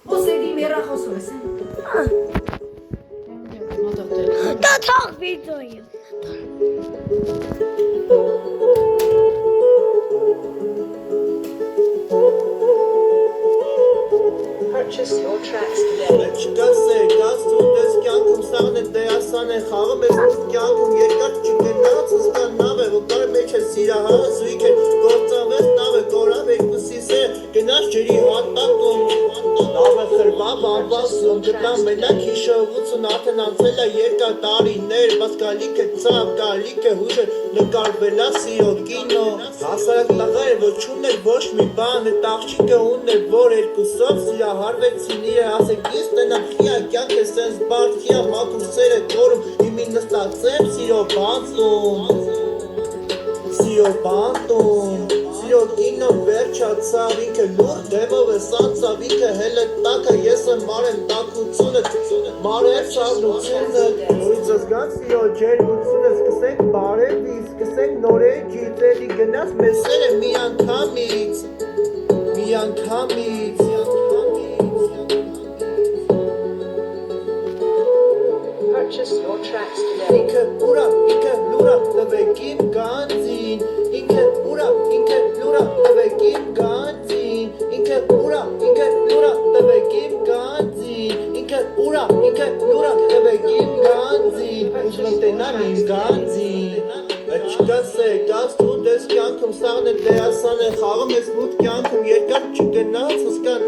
Ոսեդի մերախոսով ես են։ Դա թող վիդեոյը։ Purchase your tracks today. Չկասե, գազ թունդես կյանքում սաղն է դեասան է խաղում ես մուտ կյանքում երկար չգնաց հսկան նավ է վկար մեջ է սիրահարը զույք է գործավես նավ է կորավ երկուսիս է գնաց ջերի հատատում նավ է խրվա բամբասում գտան մենակ հիշավություն արդեն անցել է երկար տարիներ բաց գալիք է ծավ գալիք է հուշը նկարվելա սիրո կինո հասարակ լղար է որ չուներ ոչ մի բան է տաղջիկը ուներ որ երկուսով սիրահարվեցին իրե ասեք ես տնամ խիա կյանք է սենց բարդ խիա մակուսեր է կորում իմի նստացեմ սիրո բանտում Սիրո կինո վերջացավ ինքը լուր դեմով է սանցավ ինքը հել է տակը ես եմ մարեմ տակությունը մարև շարնությունը նորից զգան սիրո ջերմությունը սկսենք բարևի սկսենք նորեքից էլի գնաց մեսեր է մի անգամից Purchase your tracks today. Ինքը ուրա, ինքը լուրա, տվեք իմ գանձին Ինքը ուրա, ինքը լուրա, տվեք իմ գանձին Ինքը ուրա, ինքը լուրա, տվեք իմ գանձին Ինքը ուրա, ինքը լուրա, տվեք իմ գանձին Ուզում տենամ իմ գանձին Չկասե, գազ թունդես կյանքում սաղն է դեասան է խաղում ես մուտ կյանքում երկար չգնաց հսկան